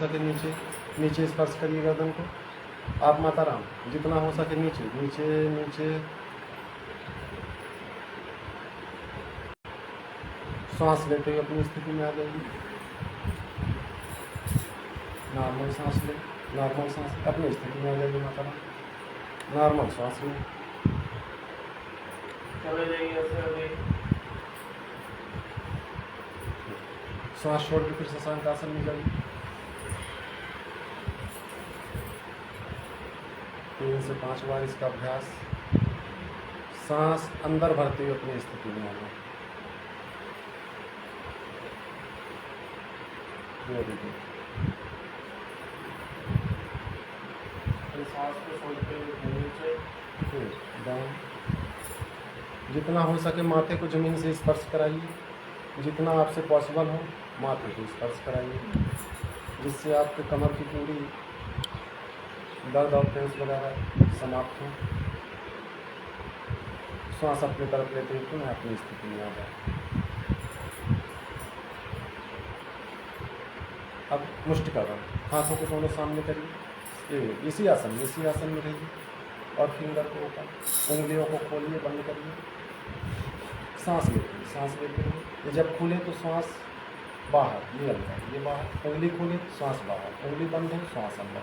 सके नीचे नीचे स्पर्श करिए गर्दन को। आप माता राम जितना हो सके नीचे नीचे नीचे। सांस लेते हुए अपनी स्थिति में आ जाइए। नॉर्मल सांस ले, नॉर्मल सांस अपनी स्थिति में आ जाइए माता राम। नॉर्मल सांस ले, चले जाइए। सांस छोड़ के फिर शशांक आसन में जाइए। 3 से 5 बार इसका अभ्यास। सांस अंदर भरते हुए अपनी स्थिति में आना। Very good. सांस को छोड़ते हुए नीचे फिर डाउन। जितना हो सके माथे को जमीन से स्पर्श कराइए, जितना आपसे पॉसिबल हो माथे को स्पर्श कराइए, जिससे आपके कमर की पूरी दर्द और टेंस वगैरह समाप्त हो। श्वास अपनी तरफ लेते हुए पुनः अपनी स्थिति में आ जाए। अब मुष्टिकारण, हाथों को दोनों सामने करिए, इसी आसन में रहिए और फिंगर को ऊपर, उंगलियों को खोलिए, बंद करिए। सांस लेते रहिए। जब खुले तो श्वास बाहर, ये अंदर, ये बाहर। उंगली खोले श्वास बाहर, उंगली बंद हो श्वास अंदर।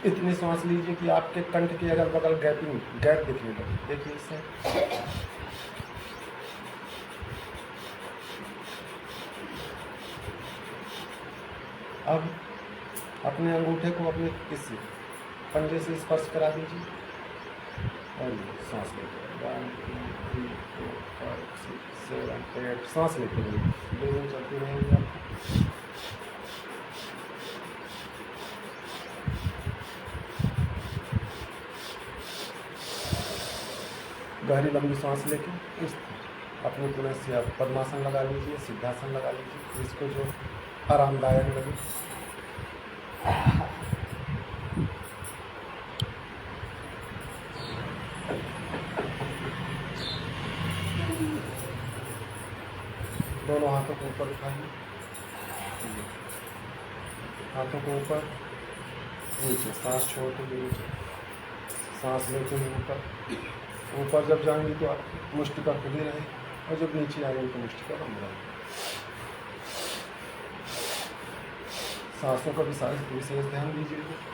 इतनी सांस लीजिए कि आपके कंठ के अगल बगल गैप दिखने लगे। देखिए इससे अब अपने अंगूठे को अपने किसी पंजे से स्पर्श करा दीजिए और सांस लेते 1 2 3 4 5 6 7 8 सांस लेते हुए 2 दिन चलती रहेंगी आपको। गहरी लंबी सांस लेके इस अपने पुनः से आप पद्मासन लगा लीजिए, सिद्धासन लगा लीजिए, इसको जो आरामदायक लगे। दोनों हाथों को ऊपर उठाइए, हाथों को ऊपर नीचे, सांस छोड़ते हुए नीचे, सांस लेते हुए ऊपर। ऊपर जब जाएंगे तो आपकी मुष्टिका खुली रहे और जब नीचे आएंगे तो मुष्टिका बंद रहे। सांसों का विशेष ध्यान दीजिएगा।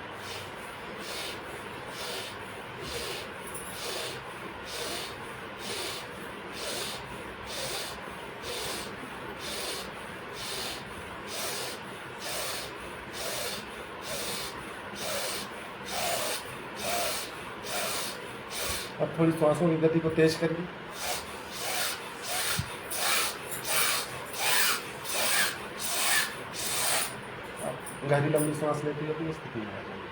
अब थोड़ी सांसों की गति को तेज करिए। गहरी लंबी सांस लेते हुए अपनी स्थिति में आ जाइए।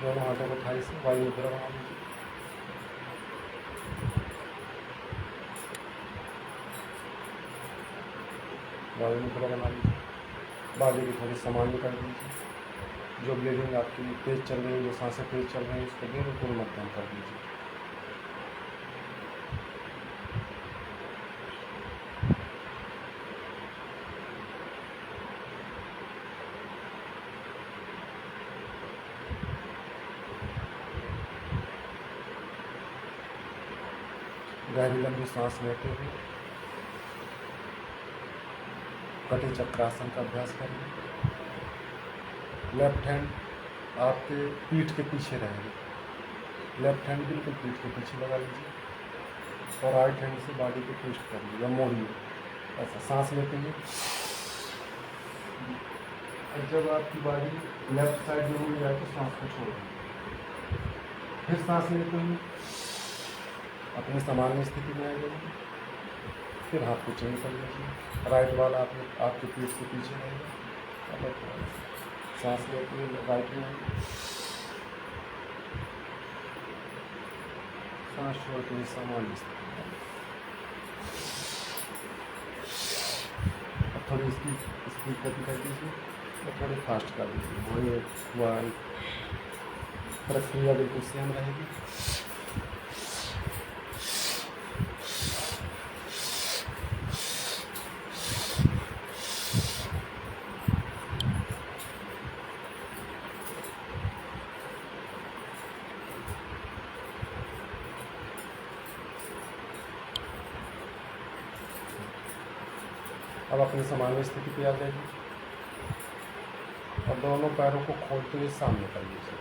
दोनों हाथों को थाई से वायु मुद्रा बना लीजिए। वायु मुद्रा बना लीजिए। बॉडी की थोड़ी सामान्य कर दीजिए। जो ब्लीडिंग आपकी तेज चल रही है, जो सांसें तेज चल रही है, उसको बिल्कुल मध्यम कर दीजिए। गहरी लंबी सांस लेते हुए कटी चक्रासन का अभ्यास करिए। लेफ्ट हैंड आपके पीठ के पीछे रहेगी। लेफ्ट हैंड बिल्कुल पीठ के पीछे लगा लीजिए और राइट हैंड से बॉडी को ट्विस्ट करिए या मोड़िए। ऐसा सांस लेते हुए जब आपकी बॉडी लेफ्ट साइड में मुड़ जाए तो सांस को छोड़ दीजिए। फिर सांस लेते हुए अपनी सामान्य स्थिति में आ जाइए। फिर हाथ को चेंज कर लीजिए। राइट वाला आपके पीठ के पीछे रहेगा। सांस लेते हुए राइट में, सांस छोड़ते हुए सामान्य स्थिति में। अब थोड़ी स्पीड गति कर दीजिए और थोड़ी फास्ट कर दीजिए। 1 2 प्रक्रिया बिल्कुल सेम रहेगी। अब अपनी सामान्य स्थिति पे आ जाइए और दोनों पैरों को खोलते हुए सामने कर लीजिए।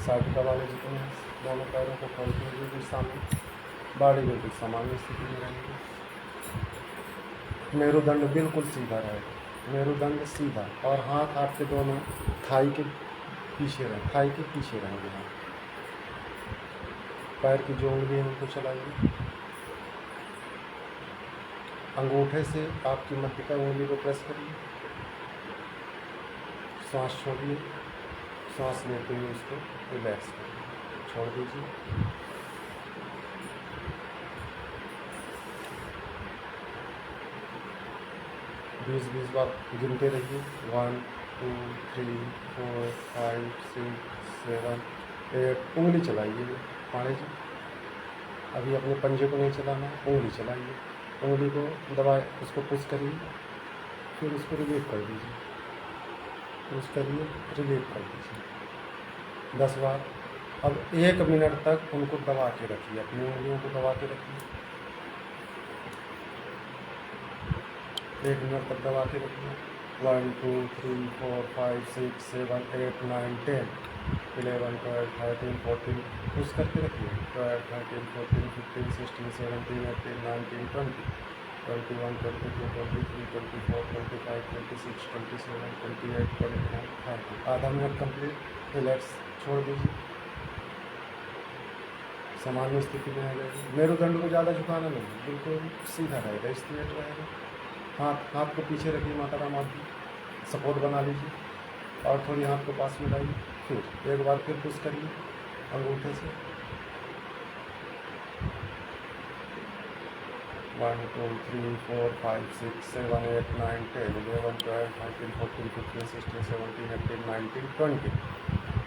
साइड का वाले जितने हैं दोनों पैरों को खोलते हुए बिल्कुल सामने, बॉडी बिल्कुल सामान्य स्थिति में रहेगी। मेरुदंड बिल्कुल सीधा रहेगा, मेरुदंड सीधा, और हाथ आपके दोनों थाई के पीछे रहेंगे। हाथ पैर की जो उंगली है उनको चलाइए। अंगूठे से आपकी मध्यका उंगली को प्रेस करिए। सांस छोड़िए, सांस लेते हुए उसको रिलैक्स करिए, छोड़ दीजिए। बीस बार गिनते रहिए। 1 2 3 4 5 6 7 8। उंगली चलाइए पाड़े जी। अभी अपने पंजे को नहीं चलाना, उंगली चलाइए। उंगली को दबाए, उसको पुश करिए, फिर उसको रिलीव कर दीजिए, पुश करिए, रिलीव कर दीजिए 10 बार। अब 1 मिनट तक उनको दबा के रखिए, अपनी उंगलियों को दबा के रखिए। 1 मिनट तक दबा के रखिए। 1 2 3 4 5 6 7 8 9 10 11 12 13 14 पुश करके रखिए। 12 13 14 15 16 17 18 19 20 21 22 23 24 25 26 27 28 29 30। आधा मिनट कंप्लीट, रिलैक्स, छोड़ दीजिए, सामान्य स्थिति में आ जाएगी। मेरुदंड को ज़्यादा झुकाना नहीं, बिल्कुल सीधा रहेगा, स्ट्रेट रहेगा। हाथ को पीछे रखिए, माता राम आप सपोर्ट बना लीजिए और थोड़ी हाथ को पास में लाइए। फिर एक बार फिर पुश करिए अंगूठे से। 1 2 3 4 5 6 7 8 9 10 11 12 13 14 15 16 17 18 19 20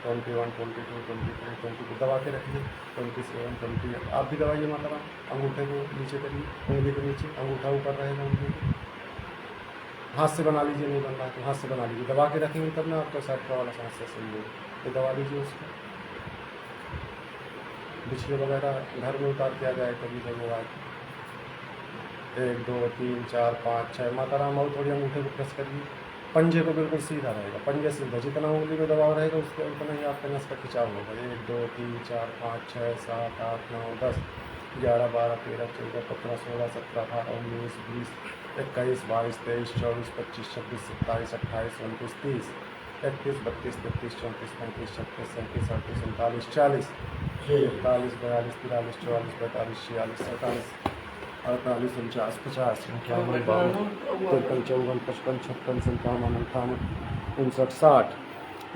21 22 23 24 दबा के रखिए। 27 28 आप भी दबाइए माता राम। अंगूठे को नीचे करिए, उंगली के नीचे, अंगूठा ऊपर रहेगा उंगली के। हाथ से बना लीजिए, नहीं बन रहा है तो हाथ से बना लीजिए, दबा के रखेंगे तब ना आपका साइड का वाला समस्या सही होगा। तो दबा लीजिए उसको। बिछले वगैरह घर में उतार के आ जाए कभी जब वो आए। 1 2 3 4 5 6 माता राम और थोड़ी अंगूठे को प्रेस करिए। पंजे को बिल्कुल सीधा रहेगा, पंजे सीधा, जितना उंगली में दबाव रहेगा उसके उतना ही आपका नस का खिंचाव होगा। 1 2 3 4 5 6 7 8 9 10 11 12 13 14 15 16 17 18 19 20 21 22 23 24 25 26 27 28 29 30 31 32 33 34 35 36 37 38 39 40 41 42 43 44 45 46 47 48 49 50 51 52 53 54 55 56 57 58 59 60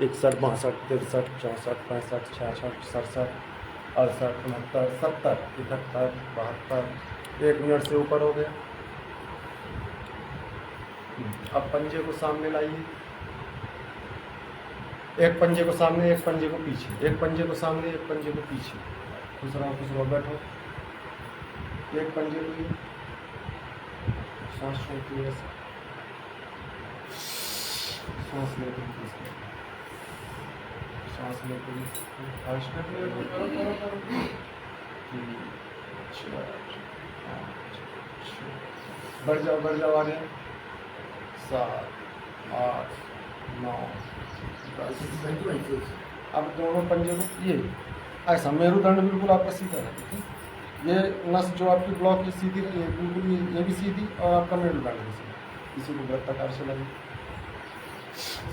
61 62 63 64 65 66 67 68 69 70 71 72 1 मिनट से ऊपर हो गया। अब पंजे को सामने लाइए, एक पंजे को सामने, एक पंजे को पीछे, एक पंजे को सामने, एक पंजे को पीछे। खुश रहो बैठो। एक पंजे को लिए सांस छोड़ती है, सांस लेते हुए, सांस लेते हुए, बढ़ जाओ आगे। 7 8 9 10। अब दोनों पंजे को ये ऐसा, मेरुदंड बिल्कुल आपका सीधा है। ये नस जो आपकी ब्लॉक ये सीधी रही है बिल्कुल, ये भी सीधी, और आपका मेरुदंड भी सीधा। इसी को गलत प्रकार से लगे।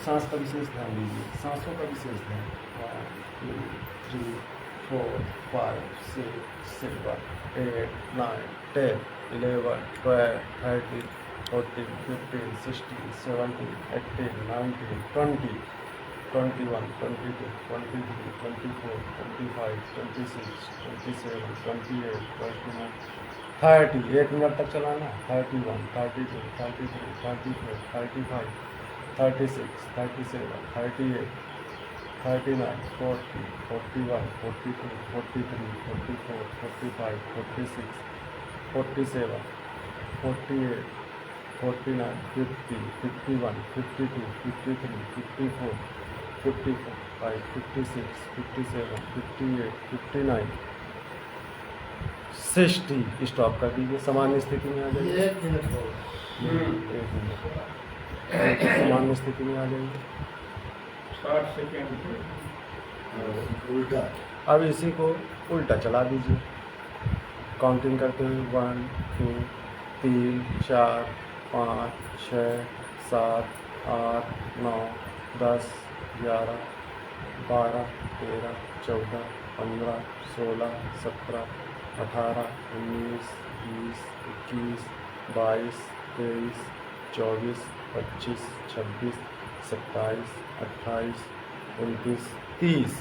सांस का विशेष ध्यान दीजिए, सांसों का विशेष ध्यान। 1 2 3 4 5 6 7 8 9 10 11 12 13 14 15 16 17 18 19 20 21 22 23 24 25 26 27 28 29 30। 1 मिनट तक चलाना। 31 32 33 34 35 36 37 38 39, 40, 41, 42, 43, 44, 45, 46, 47, 48, 49, 50, 51, 52, 53, 54, 55, 56, 57, 58, 59, 60। स्टॉप कर दीजिए, सामान्य स्थिति में आ जाइए। 1 मिनट हो गया। 1 मिनट सामान्य स्थिति में आ जाइए। 60 सेकेंड पे उल्टा अब इसी को उल्टा चला दीजिए, काउंटिंग करते हुए 1 2 3 4 5 6 7 8 9 10 11 12 13 14 15 16 17 18 19 20 21 22 23 24 25 26 27 28 29 30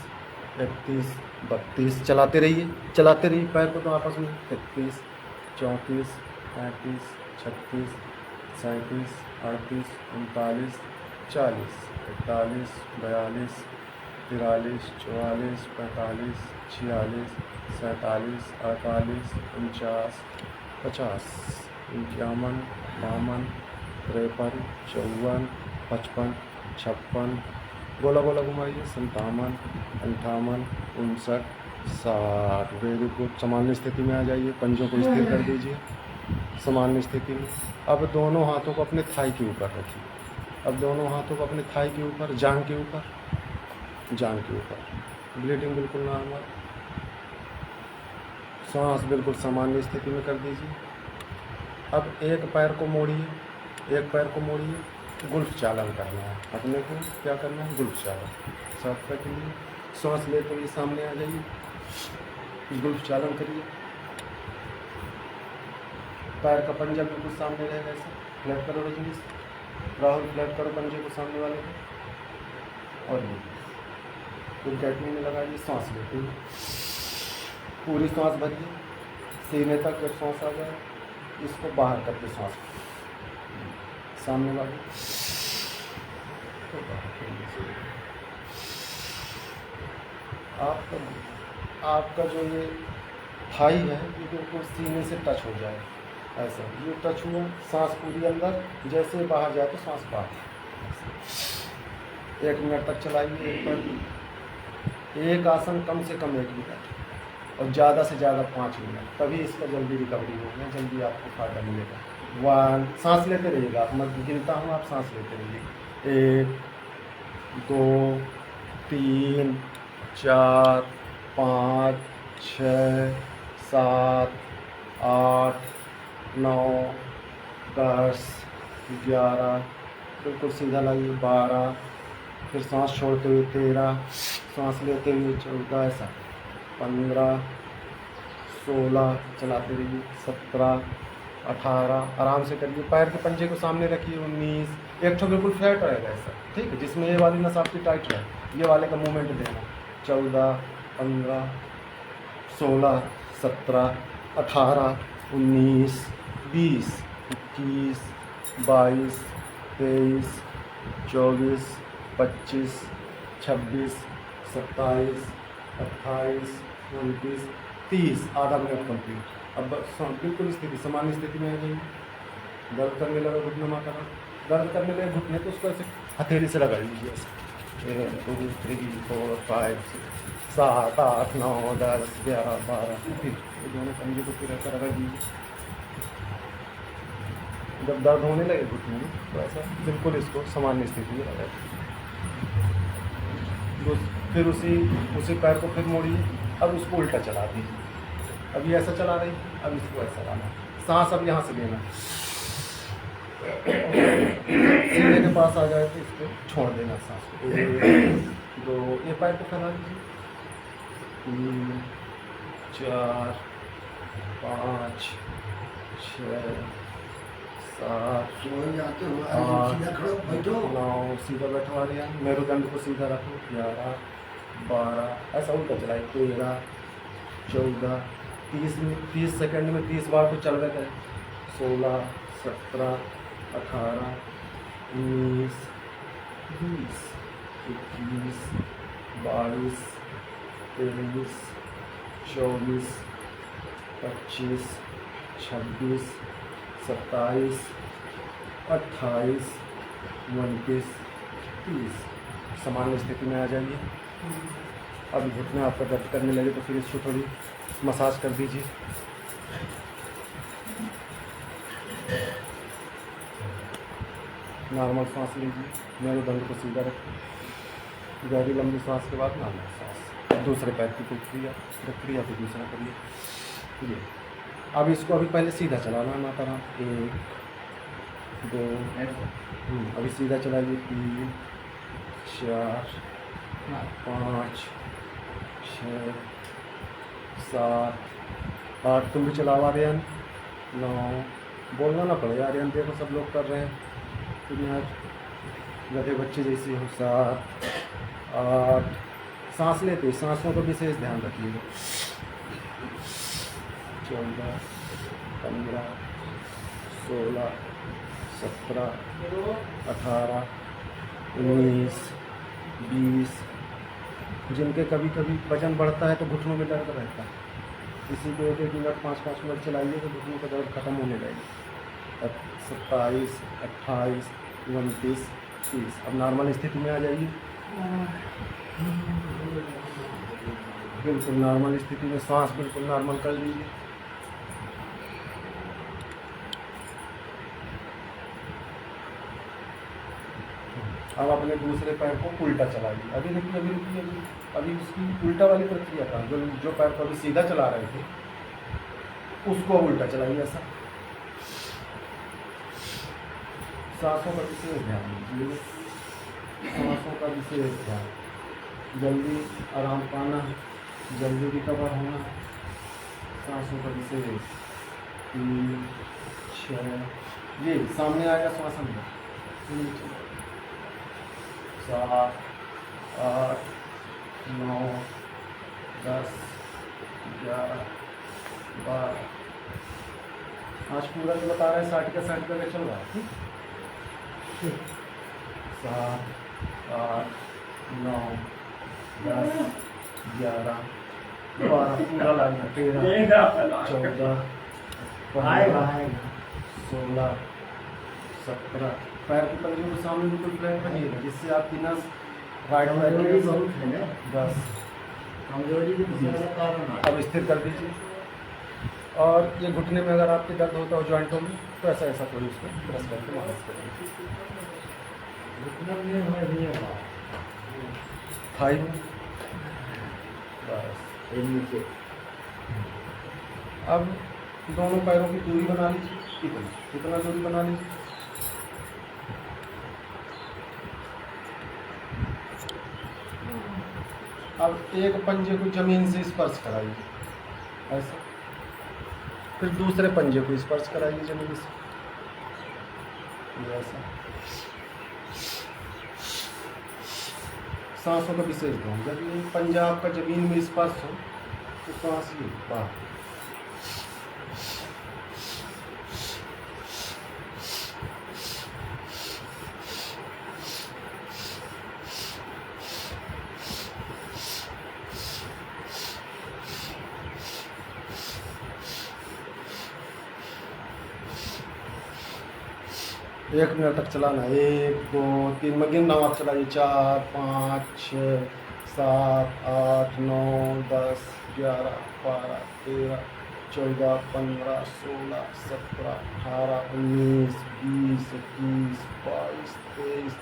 31 32 चलाते रहिए पैर को तो आपस में। 33 34 35 36 37 38 39 40 41 42 43 44 45 46 47 48 49 50 51 52 53 54 55 56 गोला गोला घुमाइए। 57 58 59 60। Very good. सामान्य स्थिति में आ जाइए, पंजों को स्थिर कर दीजिए सामान्य स्थिति में। अब दोनों हाथों को अपने थाई के ऊपर रखिए। अब दोनों हाथों को अपने थाई के ऊपर, जांघ के ऊपर, ब्लीडिंग बिल्कुल नॉर्मल। सांस बिल्कुल सामान्य स्थिति में कर दीजिए। अब एक पैर को मोड़िए, गुल्फ चालन करना है अपने को। क्या करना है? गुल्फ चालन। साफ के लिए सांस लेते हुए सामने आ जाइए, गुल्फ चालन करिए। पैर का पंजा बिल्कुल सामने रहेगा, ऐसे फ्लैट करो रजनीश, राहुल फ्लैट करो पंजे को सामने वाले को। और ये फुल कैटनी में लगाइए। सांस लेते हुए पूरी सांस भरिए सीने तक। जब सांस आ जाए इसको बाहर करके सांस सामने वाले तो बाहर करिए। आपका जो ये थाई है ये बिल्कुल सीने से टच हो जाए, ऐसा ये टच हुआ। सांस पूरी अंदर, जैसे बाहर जाए तो सांस बाहर। 1 मिनट तक चलाइए एक आसन, कम से कम 1 मिनट और ज़्यादा से ज़्यादा 5 मिनट, तभी इसका जल्दी रिकवरी होगा, जल्दी आपको फायदा मिलेगा। 1 सांस लेते रहिएगा, आप मत गिनता हूँ, आप सांस लेते रहिए। 1 2 3 4 5 6 7 8 9 10 11 बिल्कुल सीधा लाइए। 12 फिर सांस छोड़ते हुए 13, सांस लेते हुए 14, ऐसा 15 16 चलाते रहिए। 17 18 आराम से करिए। पैर के पंजे को सामने रखिए। 19 एक तो बिल्कुल फ्लैट रहेगा ऐसा, ठीक है, जिसमें ये वाली नस आपकी टाइट रहे, ये वाले का मूवमेंट देना। 14 15 16 17 18 19 20 21 22 23 24 25 26 27 28 29 30। आधा मिनट कंप्लीट। अब बिल्कुल स्थिति सामान्य स्थिति में आ जाइए। दर्द करने लगा घुटने माता का, दर्द करने लगे घुटने तो उसको ऐसे हथेली से लगा लीजिए ऐसे। 1 2 3 4 5 7 8 9 10 11 12 फिर दोनों पंजे को फिर ऐसा रगड़ दीजिए। जब दर्द होने लगे घुटने में तो ऐसा बिल्कुल इसको सामान्य स्थिति में रगड़ दीजिए। फिर उसी पैर को फिर मोड़िए। अब उसको उल्टा चला दीजिए। अभी ऐसा चला रही, अब इसको ऐसा लाना। सांस अब यहाँ से लेना, सीने के पास आ जाए तो इसको छोड़ देना सांस को। 1 2 ये पैर को फैला दीजिए। 3 4 5 6 7 8 9 सीधा बैठवा लिया। मेरुदंड को सीधा रखो। 11 12 ऐसा उल्टा चलाए। 13 14 30 सेकंड में 30 बार तो चल रहे थे। 16 17 18 19 20 21 22, 23, 24, 25, 26, 27, 28, 29, 30। सामान्य स्थिति में आ जाइए। अब घुटने आपका दर्द करने लगे तो फिर इसको थोड़ी मसाज कर दीजिए। नॉर्मल सांस लीजिए, मेरे दंड को सीधा रखिए। गहरी लंबी सांस के बाद नॉर्मल सांस। दूसरे पैर की प्रक्रिया को दूसरा करिए। ये अब इसको अभी पहले सीधा चलाना ना तरह 1, 2, अभी सीधा चलाइए 3, 4, 5, 6, 7, 8। तुम भी चलाओ आर्यन। 9, बोलना ना पड़े आर्यन, देखो सब लोग कर रहे हैं, तुम यार गधे बच्चे जैसे हो। 7, 8। सांस लेते सांसों का विशेष ध्यान रखिएगा। 14, 15, 16, 17, 18, 19, 20। जिनके कभी कभी वजन बढ़ता है तो घुटनों में दर्द रहता है, इसी को 1-1 मिनट 5-5 मिनट चलाइए तो घुटनों का दर्द खत्म होने लगेगा। 27, 28, 29, 30। अब नॉर्मल स्थिति में आ जाइए। बिल्कुल नॉर्मल स्थिति में सांस बिल्कुल नॉर्मल कर लीजिए। अब अपने दूसरे पैर को उल्टा चलाइए। अभी देखिए अभी उसकी उल्टा वाली प्रक्रिया था। जो पैर को अभी सीधा चला रहे थे उसको उल्टा चलाइए ऐसा। सांसों का विशेष ध्यान दीजिए, सांसों का विशेष ध्यान। जल्दी आराम पाना, जल्दी रिकवर होना। सांसों का विशेष 3, 6। ये सामने आएगा श्वासन में 7, 8, 9, 10, 11, 12। आज पूरा जो बता रहे हैं 60 का 60 करके चल रहा है। 7, 8, 9, 10, 11, 12। पूरा लाइन 13, 14, 15, 16, 17। पैर की पंजों के सामने बिल्कुल फ्लैट बनिएगा, जिससे आपकी नस राइट पैर की बहुत है ना, 10। कमजोरी भी ज्यादा कारण है। अब स्थिर कर दीजिए। और ये घुटने में अगर आपके दर्द होता हो जॉइंटों में तो ऐसा ऐसा थोड़ी उसको प्रेस करके मालिश करिए। घुटने में है भी है थाई में बस। ये नीचे अब दोनों पैरों की दूरी बना लीजिए। कितना दूरी बना लीजिए। अब एक पंजे को जमीन से स्पर्श कराइए ऐसा, फिर दूसरे पंजे को स्पर्श कराइए जमीन से, ये ऐसा। सांसों का विशेष ध्यान, जब ये पंजा आपका जमीन में स्पर्श हो तो सांस ली बाहर। एक मिनट तक चलाना। 1, 2, 3 मैं गिन रहा हूँ, आप चलाइए। 4, 5, 6, 7, 8, 9, 10, 11, 12, 13, 14, 15, 16, 17, 18, 19, 20, 21, 22, 23,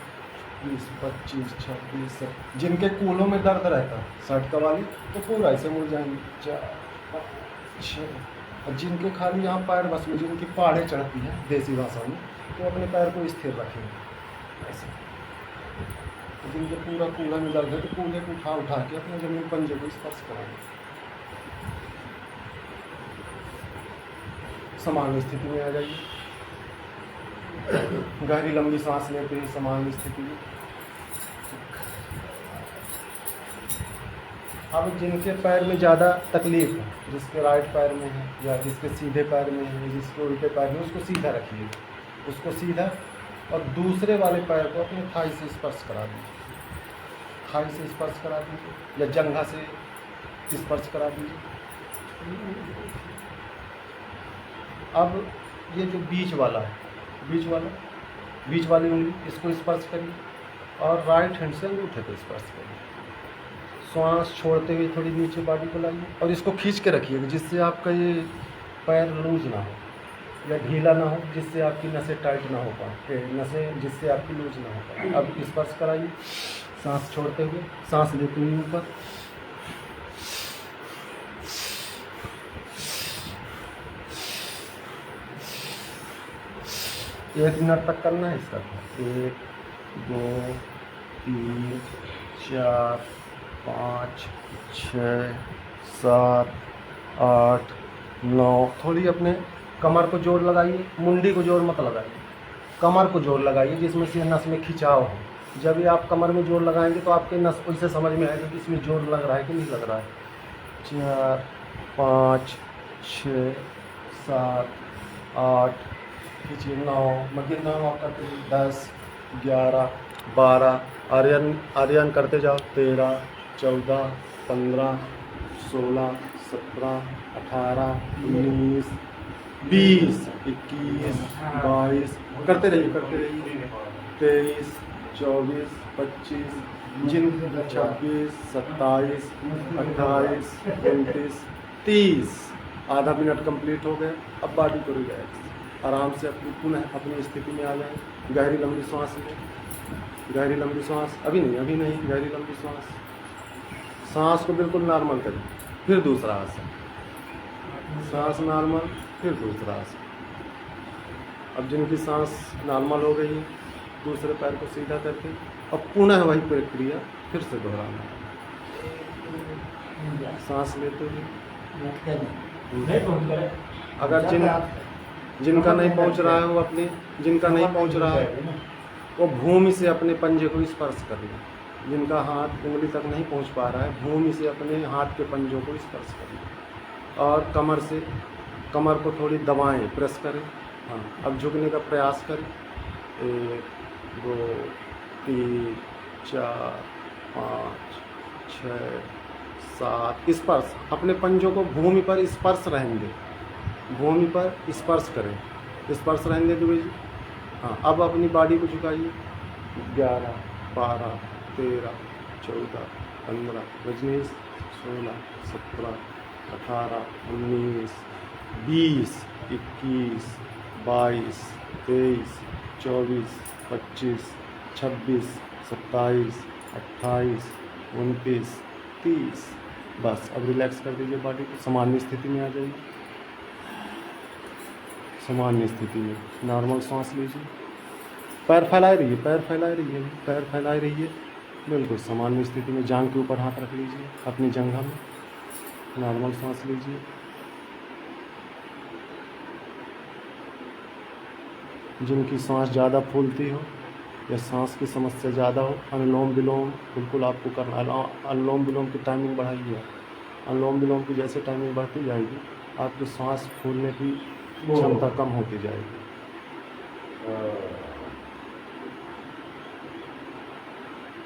24, 25, 26, 27। जिनके कूलों में दर्द रहता है सटका वाली तो पूरा ऐसे मुड़ जाएंगे। 4, 5, 6। और जिनके खाली यहाँ पैर बस में जिनकी पहाड़ें चढ़ती हैं देसी भाषा में, तो अपने पैर को स्थिर रखेंगे ऐसे। तो जिनके पूरा कूल्हा में दर्द है तो कूल्हे को उठा उठा के अपने जमीन पंजे को स्पर्श कराएंगे। सामान्य स्थिति में आ जाइए। गहरी लंबी सांस लेते हैं सामान्य स्थिति में। अब जिनके पैर में ज़्यादा तकलीफ है, जिसके राइट पैर में है या जिसके सीधे पैर में है, जिसके उल्टे पैर में, उसको सीधा रखिए, उसको सीधा। और दूसरे वाले पैर को अपने थाई से स्पर्श करा दीजिए। थाई से स्पर्श करा दीजिए या जंघा से स्पर्श करा दीजिए। अब ये जो बीच वाला है, बीच वाली उंगली, इसको स्पर्श करिए और राइट हैंड से अंगूठे को स्पर्श करिए। श्वास छोड़ते हुए थोड़ी नीचे बॉडी को लाइए और इसको खींच के रखिएगा जिससे आपका ये पैर लूज ना हो या ढीला ना हो, जिससे आपकी नसें टाइट ना हो पाए, नसें जिससे आपकी लूज ना हो पाए। अब स्पर्श कराइए सांस छोड़ते हुए, सांस लेते हुए ऊपर। एक मिनट तक करना है इसका। 1 2 3 4 5 6 7 8 9। थोड़ी अपने कमर को जोर लगाइए, मुंडी को जोर मत लगाइए, कमर को जोर लगाइए जिसमें से नस में खिंचाव हो। जब भी आप कमर में जोर लगाएंगे तो आपके नस उससे समझ में आएगा कि इसमें जोर लग रहा है कि नहीं लग रहा है। 4 5 6 7 8 खींचिए 9, मध्य 9 करते 10 11 12, आर्यन करते जाओ 13 14 15 16 17 18 19 20 21 22 करते रहिए 23 24 25 26 27 28 29 30। आधा मिनट कंप्लीट हो गया। अब बॉडी को रिलैक्स, आराम से पुनः अपनी स्थिति में आ जाए। गहरी लंबी सांस लें, गहरी लंबी सांस, अभी नहीं, गहरी लंबी सांस को बिल्कुल नॉर्मल करें। फिर दूसरा आसन, सांस नॉर्मल, फिर दूसरा आसन। अब जिनकी सांस नॉर्मल हो गई है, दूसरे पैर को सीधा करके अब पुनः वही प्रक्रिया फिर से दोहराना। सांस लेते हुए, अगर जिनका नहीं पहुंच रहा है वो जिनका नहीं पहुंच रहा है वो भूमि से अपने पंजे को स्पर्श कर ले। जिनका हाथ उंगली तक नहीं पहुंच पा रहा है, भूमि से अपने हाथ के पंजों को स्पर्श कर ले और कमर को थोड़ी दबाएं, प्रेस करें। हाँ, अब झुकने का प्रयास करें। 1 2 3 4 5 6 7। स्पर्श, अपने पंजों को भूमि पर स्पर्श रहने दें, भूमि पर स्पर्श करें, स्पर्श रहने दें दुबे जी। हाँ, अब अपनी बॉडी को झुकाइए। 11 12 13 14 15 रजनीश 16 17 18 19 20 21 22 23 24 25 26 27 28 29 30। बस अब रिलैक्स कर दीजिए बॉडी को, सामान्य स्थिति में आ जाइए। सामान्य स्थिति में नॉर्मल सांस लीजिए, पैर फैलाए रहिए, पैर फैलाए रहिए। बिल्कुल सामान्य स्थिति में जांघ के ऊपर हाथ रख लीजिए अपनी जंघा में, नॉर्मल सांस लीजिए। जिनकी सांस ज़्यादा फूलती हो या सांस की समस्या ज़्यादा हो, अनुलोम विलोम बिल्कुल आपको करना है। अनुलोम विलोम की टाइमिंग बढ़ाइए। अनुलोम विलोम की जैसे टाइमिंग बढ़ती जाएगी आपकी सांस फूलने की क्षमता कम होती जाएगी।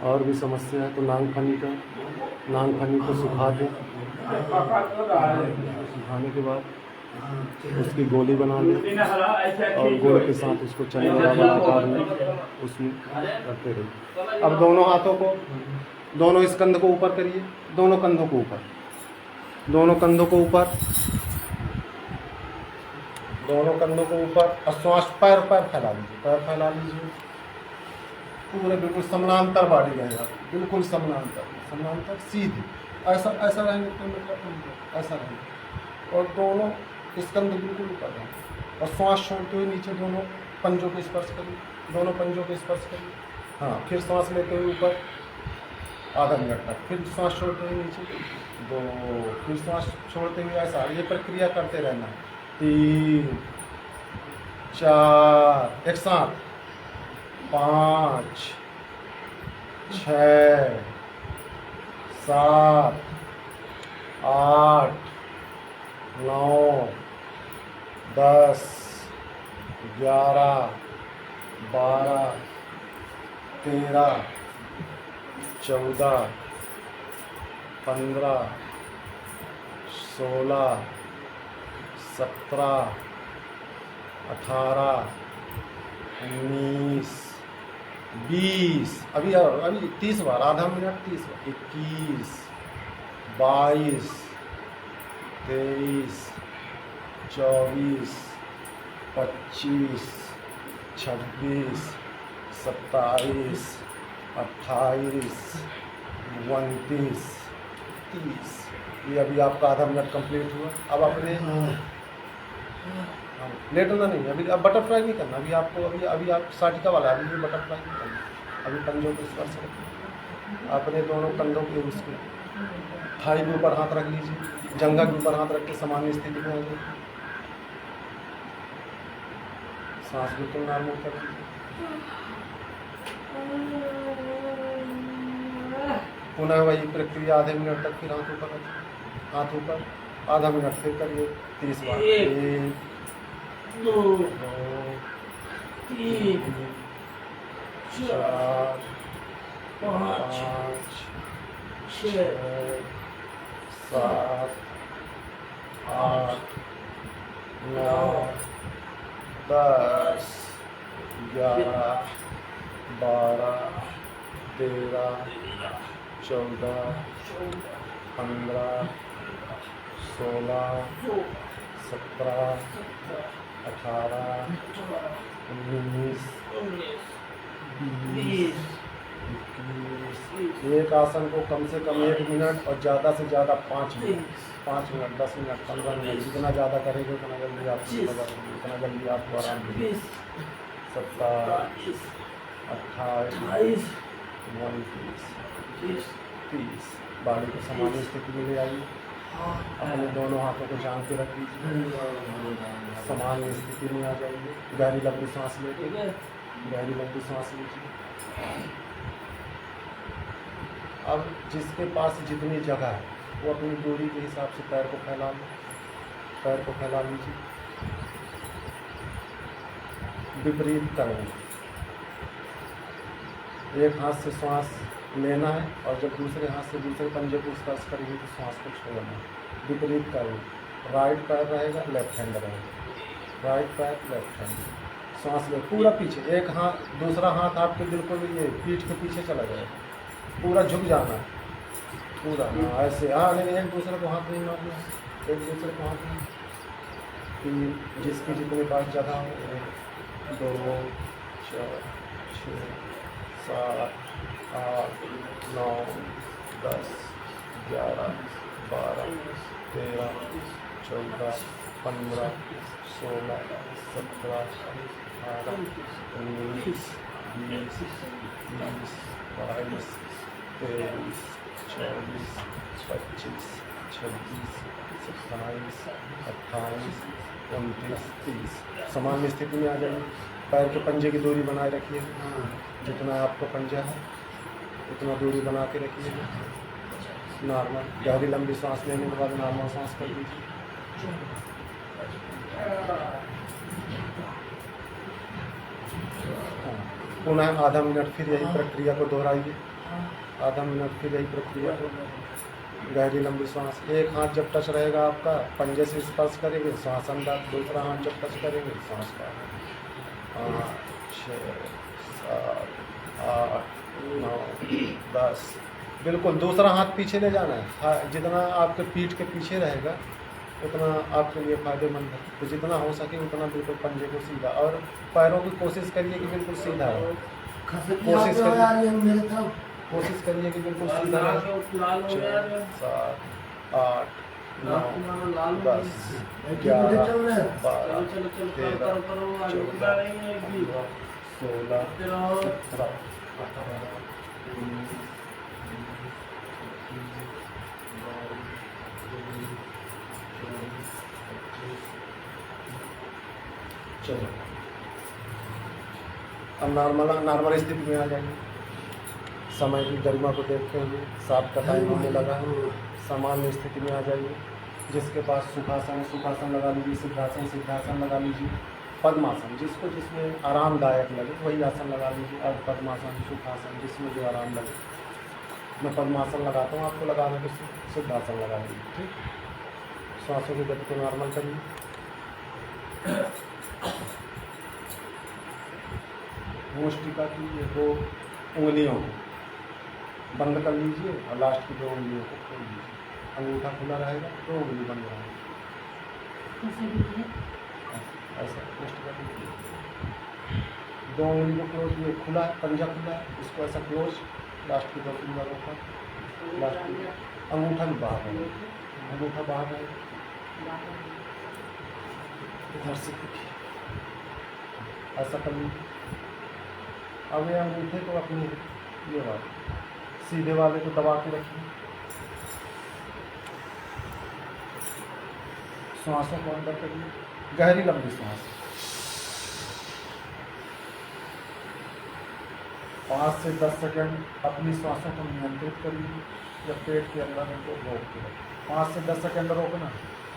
और भी समस्या है तो नांगफनी को सुखा दें। सुखाने के बाद उसकी गोली बना लें और गुड़ के साथ उसको चने वाला आकार में उसमें रखते रहिए। अब दोनों हाथों को, दोनों स्कंध को ऊपर करिए, दोनों कंधों को ऊपर, दोनों कंधों को ऊपर, दोनों कंधों को ऊपर और श्वास पैर फैला लीजिए, पैर फैला लीजिए पूरे, बिल्कुल समानांतर बॉडी रहेगा, बिल्कुल समानांतर सीधे, ऐसा रहेंगे तो मतलब ऐसा रहेंगे और दोनों स्कंध बिल्कुल ऊपर रहेंगे और श्वास छोड़ते हुए नीचे दोनों पंजों को स्पर्श करिए, दोनों पंजों को स्पर्श करिए। हाँ, फिर सांस लेते हुए ऊपर आधा मिनट तक, फिर सांस छोड़ते हुए नीचे 2, फिर सांस छोड़ते हुए ऐसा, ये प्रक्रिया करते रहना। 3 4 एक साथ, 5 6 7 8 9 10 11 12 13 14, 15, 16, 17, 18, 19, 20, अभी 30 बार, आधा मिनट 30 बार, 21, 22, 23, 24, 25, 26, 27, 28, 29, 30। ये अभी आपका आधा मिनट कंप्लीट हुआ। अब अपने लेटना नहीं, अभी अब बटरफ्लाई नहीं करना। अभी आपको अभी आप साटिका वाला, अभी भी बटरफ्लाई नहीं करना। अभी पंजों को स्पर्श रखना, अपने दोनों कंधों के उसको थाई के ऊपर हाथ रख लीजिए, जंघा के ऊपर हाथ रख के सामान्य स्थिति में आ जाइए। सांस बिल्कुल नॉर्मल कर लीजिए। पुनः वही प्रक्रिया आधे मिनट तक, फिर हाथ ऊपर रखिए, हाथ ऊपर, आधा मिनट फिर करिए 30 बार। 1, 2, 3, 4, 5, 6, 7, 8, 9, 10, 11, 12, 13, 14, 15, 16, 17, 18, 19, 20, 21। एक आसन को कम से कम 1 मिनट और ज़्यादा से ज़्यादा 5 मिनट, 5 मिनट, 10 मिनट, 15 मिनट, जितना ज़्यादा करेंगे उतना जल्दी आपको लगा, उतना जल्दी आपको आराम मिलेगा। 27, 28, 29, 30। बॉडी को सामान्य स्थिति में ले आइए। अपने दोनों हाथों को जान के रख लीजिए, सामान्य स्थिति में आ जाइए। गहरी लंबी सांस लेके, गहरी लंबी सांस लीजिए। अब जिसके पास जितनी जगह है वो अपनी दूरी के हिसाब से पैर को फैला लें, पैर को फैला लीजिए। विपरीत करें, एक हाथ से सांस लेना है और जब दूसरे हाथ से दूसरे पंजे को स्पर्श करेंगे तो सांस को छोड़ना है। विपरीत करें, राइट पैर रहेगा, लेफ्ट हैंड रहेगा, राइट पैर, लेफ्ट हैंड। सांस ले पूरा पीछे, एक हाथ, दूसरा हाथ आपके बिल्कुल ये पीठ के पीछे चला जाएगा, पूरा झुक जाना है पूरा। हाँ ऐसे, हाँ नहीं, एक दूसरे को हाथ नहीं मारना, एक दूसरे को हाथ नहीं। 3, जिसकी जितने पास जगह हो, 1, 2, 4, 6, 7, 8, 9, 10, 11, 12, 13, 14, 15, 16, 17, 18, 19, 20, 22, 23, 24, 25, 26, 27, 28, 29, 30। सामान्य स्थिति में आ जाइए। पैर के पंजे की दूरी बनाए रखिए, जितना आपका पंजा है उतना दूरी बना के रखिए। नॉर्मल गहरी लंबी सांस लेने के बाद नॉर्मल सांस कर लीजिए। पुनः आधा मिनट फिर यही प्रक्रिया को दोहराइए, आधा मिनट फिर यही प्रक्रिया को। गहरी लंबी सांस, एक हाथ जब टच रहेगा आपका पंजे से स्पर्श करेंगे सांस अंदर, दूसरा हाथ जब टच करेंगे सांस बाहर। 5, 6, 7, 8, 9, 10। बिल्कुल दूसरा हाथ पीछे ले जाना है, जितना आपके पीठ के पीछे रहेगा उतना आपके लिए फ़ायदेमंद है। तो जितना हो सके उतना बिल्कुल पंजे को सीधा, और पैरों की कोशिश करिए कि बिल्कुल सीधा हो। कोशिश करिए कि बिल्कुल सीधा रहे। 6, 7, 8, 9, 10, 11, 12, 13, 14, 15, 16, 17, 18, 19, 20, 21, 22, 23, 24, 25। चलो अब नॉर्मल स्थिति में आ जाएंगे। समय की गरिमा को देखते हुए 7 का टाइम होने लगा है। सामान्य स्थिति में आ जाइए। जिसके पास सुखासन है सुखासन लगा लीजिए, सिद्धासन सिद्धासन लगा लीजिए, पद्मासन जिसको जिसमें आरामदायक लगे वही आसन लगा लीजिए, और पद्मासन सुखासन जिसमें जो आराम लगे। मैं पद्मासन लगाता हूँ, आपको लगाने के सिद्धासन लगा दीजिए। ठीक, सांसों की गति को नॉर्मल करिए। मुष्टिका की ये 2 उंगलियों को बंद कर लीजिए और लास्ट की 2 उंगलियों को खोल लीजिए। अंगूठा खुला रहेगा, 2 उंगली बंद रहेगी। ऐसा मुष्टिका कीजिए। 2 उंगली को क्लोज, ये खुला है, पंजा खुला है, इसको ऐसा क्लोज, लास्ट की 2 फिंगर ऊपर, लास्ट की अंगूठा भी बाहर रहेगा, अंगूठा बाहर रहेगा। इधर से देखिए, ऐसा कर लीजिए। अब ये अंगूठे को अपने ये वाले सीधे वाले को दबा के रखिए। श्वासों को अंदर करिए, गहरी लंबी सांस। 5 से 10 सेकंड अपनी श्वासों को नियंत्रित करिए या पेट के अंदर इनको रोक के रखिए। 5 से 10 सेकंड रोकना,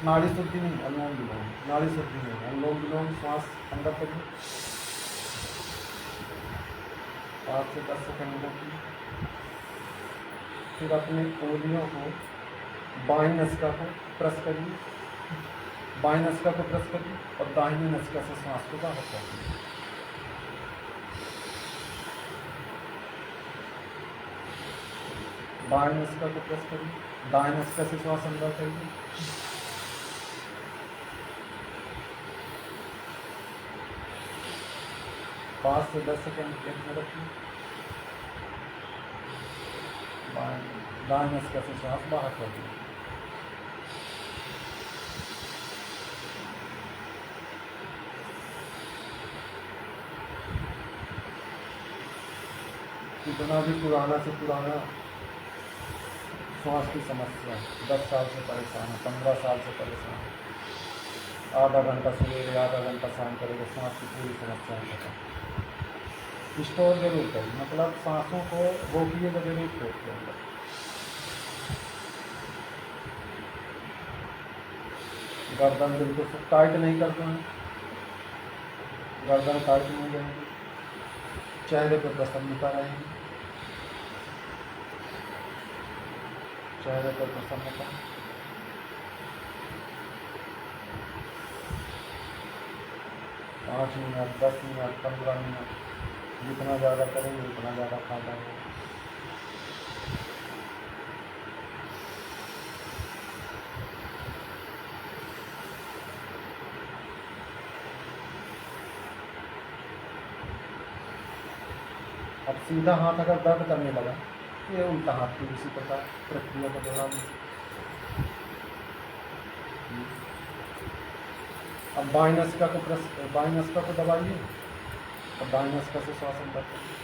नाड़ी शुद्धि नहीं, अनुलोम विलोम, नाड़ी शुद्धि नहीं, अनुलोम विलोम। श्वास अंदर करिए, 5 से 10 सेकंड रोकिए। फिर अपनी उंगलियों को बाईं नसिका को प्रेस करिए, बाईं नसिका को प्रेस करिए और दाहिनी नसिका से सांस को बाहर करिए। बाईं नसिका को प्रेस करिए, दाहिनी नसिका से श्वास अंदर करिए। पाँच से 10 सेकंड पेट में रखिए, दाहिनी नसिका से श्वास बाहर कर दीजिए। कितना भी पुराना से पुराना श्वास की समस्या, 10 साल से परेशान है, 15 साल से परेशान है, आधा घंटा सवेरे आधा घंटा शाम करेगा, सांस की पूरी समस्याएं खत्म। स्टोर जरूर करिए, मतलब सांसों को रोकिएगा जरूर पेट के अंदर। गर्दन बिल्कुल टाइट नहीं करना है, गर्दन टाइट नहीं रहेगी, चेहरे पर प्रसन्नता रहेगी, चेहरे पर प्रसन्नता। पाँच मिनट, 10 मिनट, 15 मिनट, जितना ज़्यादा करेंगे उतना ज़्यादा फायदा होगा। अब सीधा हाथ अगर दर्द करने लगा, ये उल्टा हाथ की इसी प्रकार प्रक्रिया को दोहराना। अब बाईं नसिका को बाईं नसिका को दबाइए और दाईं नसिका से श्वास अंदर करिए।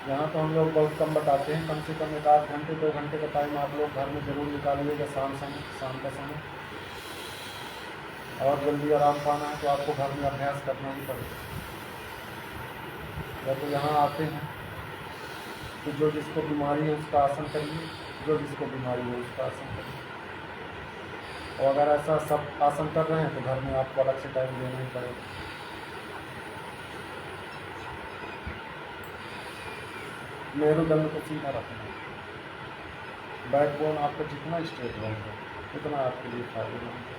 यहाँ तो हम लोग बहुत कम बताते हैं, कम से कम 1 घंटे 2 घंटे का टाइम आप लोग घर में जरूर निकालिएगा शाम का समय। और जल्दी आराम पाना है तो आपको घर में अभ्यास करना ही पड़ेगा। या तो यहाँ आते हैं तो जो जिसको बीमारी है उसका आसन करिए, जो जिसको बीमारी है उसका आसन करिए। और अगर ऐसा सब आसन कर रहे हैं तो घर में आपको अलग से टाइम देना ही पड़ेगा। मेरुदंड को सीधा रखना, बैकबोन आपका जितना स्ट्रेट रहेगा उतना आपके लिए फायदेमंद है।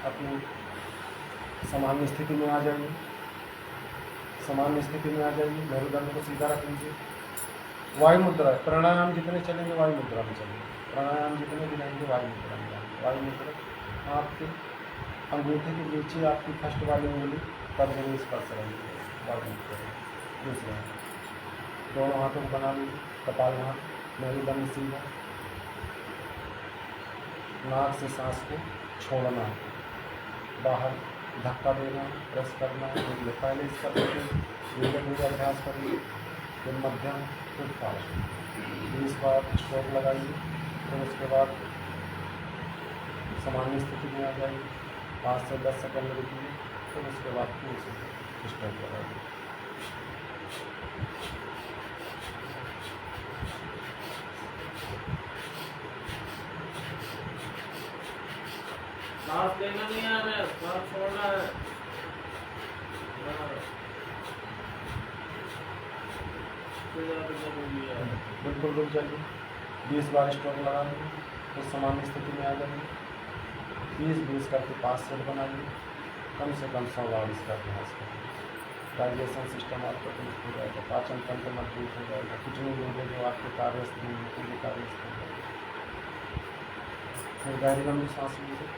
अपनी सामान्य स्थिति में आ जाइए, सामान्य स्थिति में आ जाइए। मेरुदंड को सीधा रख लीजिए। वायु मुद्रा, प्राणायाम जितने चलेंगे वायु मुद्रा में चलेंगे, प्राणायाम जितने भी रहेंगे वायु मुद्रा में जाएंगे। वायु मुद्रा आपके अंगूठे के नीचे आपकी फर्स्ट वाली उंगली पर जमीन स्पर्श रहेगी। बाद मुक्त करें। दूसरा दोनों हाथों को बना लीजिए, कपाल भात मेरुदंड सीधा, नाक से सांस को छोड़ना है, बाहर धक्का देना, प्रेस करना है। देखिए पहले इसका देखिए धीरे धीरे अभ्यास करिए, फिर मध्यम, फिर फास्ट 20 बार स्ट्रोक लगाइए। फिर उसके बाद सामान्य स्थिति में आ जाइए, 5 से 10 सेकंड रुकिए, फिर उसके बाद फिर उसे स्ट्रोक लगाइए। सांस लेना नहीं आ रहा है, सांस छोड़ना है। बिल्कुल रुक जाइए, 20 बार स्ट्रोक लगा लीजिए, फिर सामान्य स्थिति में आ जाइए। 20-20 करके 5 सेट बनाइए, कम से कम 100 बार इसका अभ्यास करिए। डाइजेशन सिस्टम आपका दुरुस्त हो जाएगा, पाचन तंत्र मजबूत हो जाएगा, किडनी होंगे जो आपके कार्यस्थ नहीं होते वो कार्यस्थ हो जाएगा। फिर गहरी लंबी सांस लीजिए,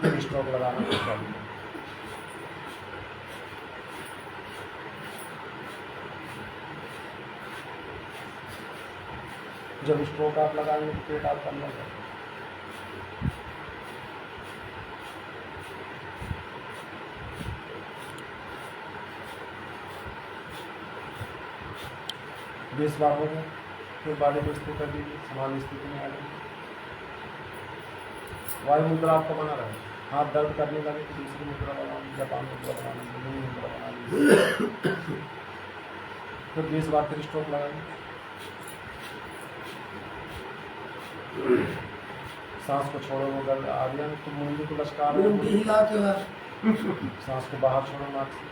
फिर स्ट्रोक लगाना चालू करें। जब स्ट्रोक आप लगाएंगे तो पेट आपका अंदर जाएगा। बीस बार हो गए, फिर बॉडी को स्थिर कर दीजिए, सामान्य स्थिति में आ जाइए। वायु मुद्रा आपको बना रहे, हाथ दर्द करने लगे तो दूसरी मुद्रा बना लीजिए, जापान मुद्रा बना लीजिए, नई मुद्रा बना लीजिए। फिर 20 बार फिर स्ट्रोक लगाइए। सांस को छोड़ो, अगर आ गया तो मुंडी को लचका रहे हैं, सांस को बाहर छोड़ो नाक से।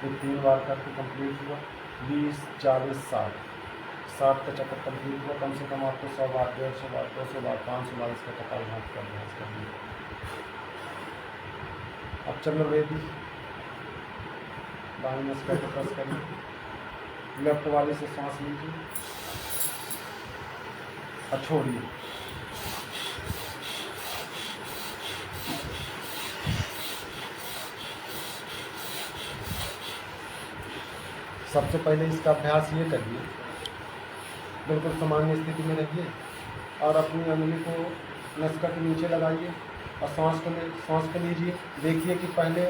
फिर 3 बार करके कंप्लीट हुआ, 20, 40, 60 का चक्कर कंप्लीट हुआ। कम से कम आपको 100 बार, 150 बार, 200 बार, 500 बार इसका कपालभाति का अभ्यास करना है। अब चंद्रवेदी दाहिने नस को प्रेस करिए, लेफ्ट वाली से सांस लीजिए और छोड़िए। सबसे पहले इसका अभ्यास ये करिए, बिल्कुल सामान्य स्थिति में रहिए और अपनी अंगुली को नसका के नीचे लगाइए और सांस को लीजिए। देखिए कि पहले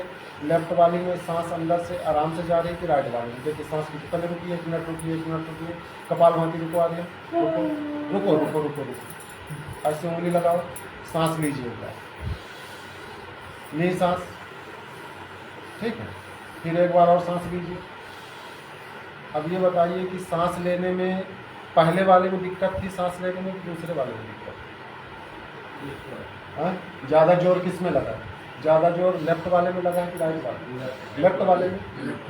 लेफ्ट वाली में सांस अंदर से आराम से जा रही थी, राइट वाली में देखिए सांस की पहले रुकिए, 1 मिनट रुकिए, 1 मिनट रुकिए, कपालभाति रुको, आ गया, रुको रुको रुको रुको रुको, ऐसे उंगली लगाओ, सांस लीजिए एक बार, ली सांस, ठीक है। फिर एक बार और सांस लीजिए। अब ये बताइए कि सांस लेने में पहले वाले में दिक्कत थी, सांस लेने में दूसरे वाले में दिक्कत थी? ज़्यादा जोर किस में लगा? ज़्यादा जोर लेफ्ट वाले में लगा है कि राइट वाले?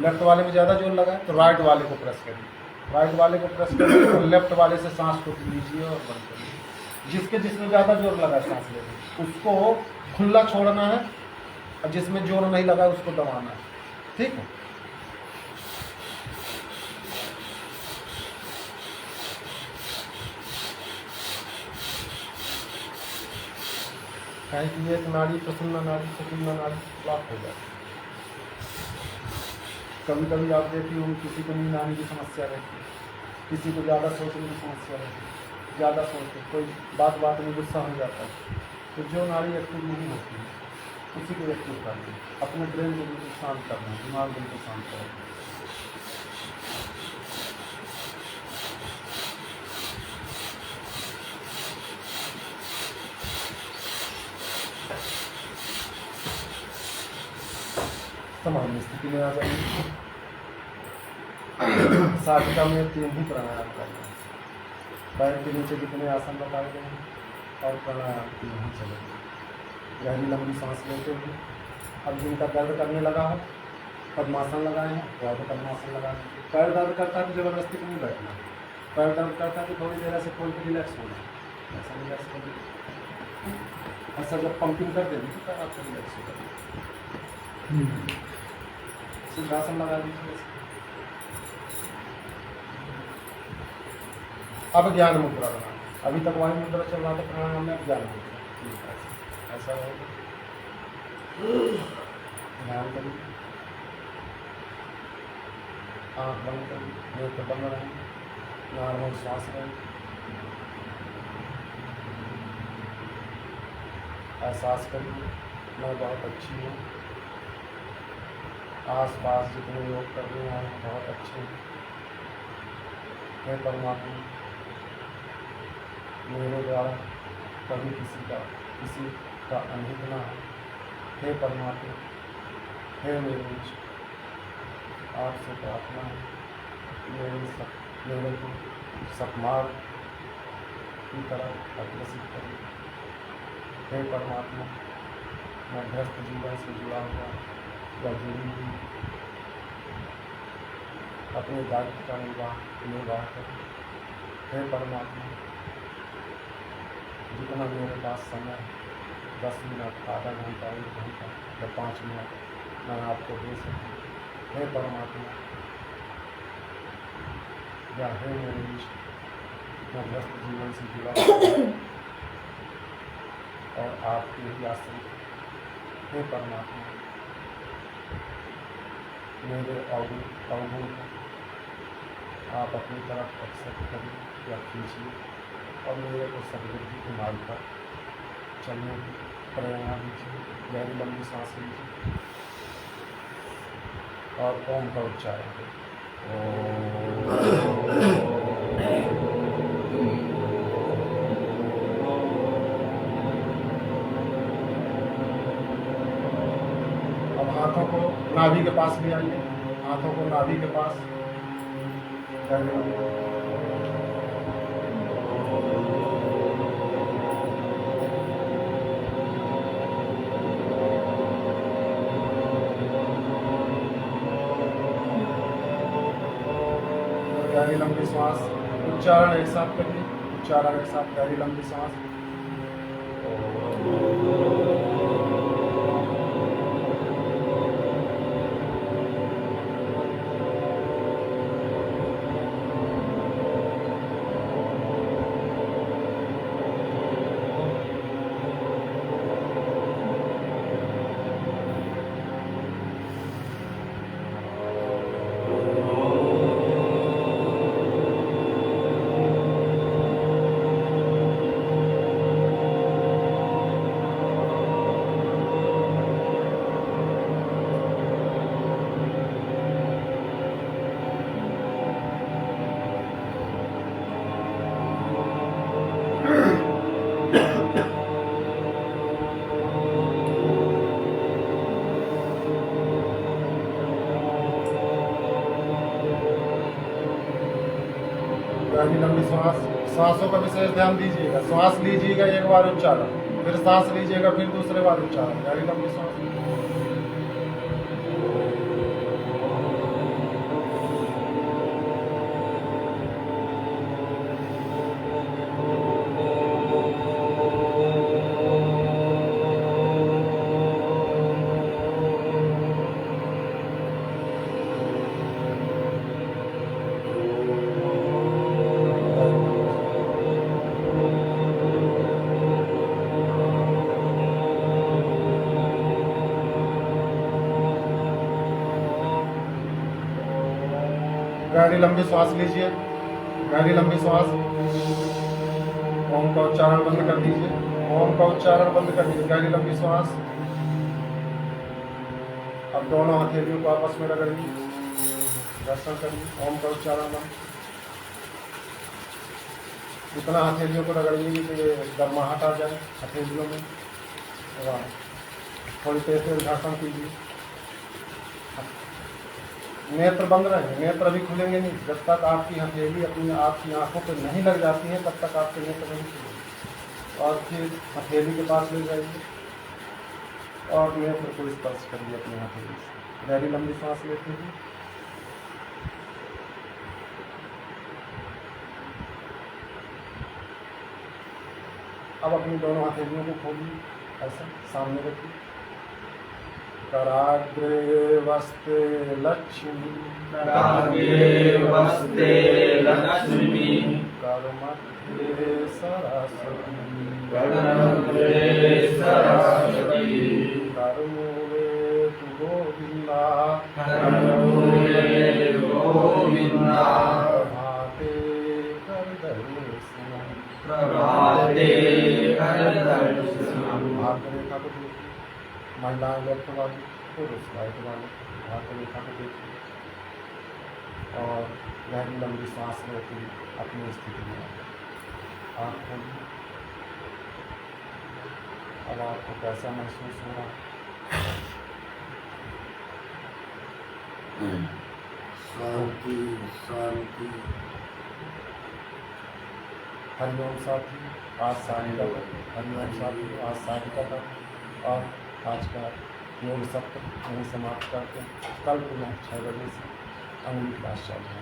लेफ्ट वाले में ज़्यादा जोर लगा है तो राइट वाले को प्रेस करिए, राइट वाले को प्रेस करिए और लेफ्ट वाले से सांस को लीजिए और बंद करिए। जिसमें ज़्यादा जोर लगा है सांस लेने उसको खुला छोड़ना है और जिसमें जोर नहीं लगा उसको दबाना है, ठीक है। कहीं कि एक नाड़ी प्रसन्न नाड़ी सुकुम्ना नाड़ी ब्लॉक हो जाए। कभी कभी आप देखिए होंगे किसी को नींद आने की समस्या रहती है, किसी को ज़्यादा सोचने की समस्या रहती है, ज़्यादा सोचते कोई बात में गुस्सा हो जाता है, तो जो नाड़ी एक्टिव नहीं होती है उसी को एक्टिव करती है। अपने ब्रेन को बिल्कुल शांत करना, दिमाग बिल्कुल शांत करना। सामान्य स्थिति में आ जाइए। साधिका में 3 ही प्राणायाम करना है, पैर के नीचे जितने आसन बताए गए हैं और प्राणायाम 3 ही चलेंगे। गहरी लंबी सांस लेते हुए, अब जिनका दर्द करने लगा हो पद्मासन लगाए हैं तो आगे पद्मासन लगा दीजिए। पैर दर्द करता है तो जबरदस्ती नहीं बैठना, पैर दर्द करता है तो थोड़ी देर ऐसे खोल के रिलैक्स होना, ऐसा रिलैक्स कर दीजिए। ऐसा जब पंपिंग कर देंगे तो पैर आपको रिलैक्स हो जाएगा। सिद्धासन लगा दीजिए। अब ज्ञान मुद्रा बनाना। अभी तक वायु मुद्रा चल रहा था प्राणायाम में, अब ज्ञान मुद्रा। ऐसा रहेगा। ध्यान करिए, आँख बंद करिए, नेत्र बंद रहें, नॉर्मल श्वास रहें। एहसास करिए मैं बहुत अच्छी हूँ, आस पास जितने लोग करने आए हैं बहुत अच्छे हैं। हे परमात्मा, मेरे द्वारा कभी किसी का अनहित ना हो। हे परमात्मा, हे मेरे ईश, आपसे प्रार्थना है मेरे को सतमार्ग की तरह अग्रसित करें। हे परमात्मा, मैं गृहस्थ जीवन से जुड़ा हुआ या जुड़ी हुई अपने दायित्व का निर्वाह करें। हे परमात्मा, जितना मेरे पास समय 10 मिनट, आधा घंटा, 1 घंटा या 5 मिनट मैं आपको दे सकूँ। हे परमात्मा, या हे मेरे ईश्वर, मैं गृहस्थ जीवन से जुड़ा हुआ और आपके ही आश्रित। हे परमात्मा, मेरे अवगुण को आप अपनी तरफ एक्सेप्ट करिए या खींचिए और मेरे को सदबुद्धि के मार्ग पर चलने की प्रेरणा दीजिए। गहरी लंबी सांस लीजिए और ओम का उच्चारण करें। अब हाथों को नाभि के पास ले आइए, हाथों को नाभि के पास गहरी लंबी सांस, उच्चारण एक साथ करिए, उच्चारण एक साथ, गहरी लंबी सांस। गहरी लंबी सांस, सांसों का विशेष ध्यान दीजिएगा। सांस लीजिएगा, एक बार उच्चारण, फिर सांस लीजिएगा, फिर दूसरे बार उच्चारण। गहरी लंबी सांस। गहरी लंबी सांस लीजिए, गहरी लंबी सांस। ओम का उच्चारण बंद कर दीजिए, ओम का उच्चारण बंद कर दीजिए। गहरी लंबी सांस। अब दोनों हथेलियों को आपस में रगड़िए, दर्शन करिए। ओम का उच्चारण बंद। इतना हथेलियों को रगड़िए कि ये गर्माहट आ जाए हथेलियों में। थोड़ी तेज तेज घर्षण कीजिए। नेत्र बंद रहेंगे, नेत्र अभी खुलेंगे नहीं। जब तक आपकी हथेली अपनी आपकी आंखों पर नहीं लग जाती है तब तक आपके नेत्र नहीं खुलेंगे। और फिर हथेली के पास ले जाइए और नेत्र को स्पर्श करिए अपनी हथेली से। गहरी लंबी सांस लेते हुए अब अपनी दोनों हथेलियों को खोलिए, ऐसा सामने रखिए। कराग्रे वस्ते लक्ष्मी कराग्रे वस्ते लक्ष्मी करमध्ये सरस्वती कर्मग्रे सरस्वती करमूले तु गोविन्दा कर्मूले गोविन्दा प्रभाते करदर्शनम् प्रभाते करदर्शनम् भाग रेखा को देखिए महिलाएं लेफ्ट वाली पुरुष राइट वाले भाग रेखा को देखिए और गहरी लंबी सांस लेती अपनी स्थिति में आँख खोलिए। अब आपको कैसा महसूस हो रहा है? शांति शांति। हरिओम साथी, आज शादी का हरिओम साथी, आज शादी का था और आज का योग सत्र यहीं समाप्त करके कल पुनः 6 बजे से अंगुली क्लास चल रहा है।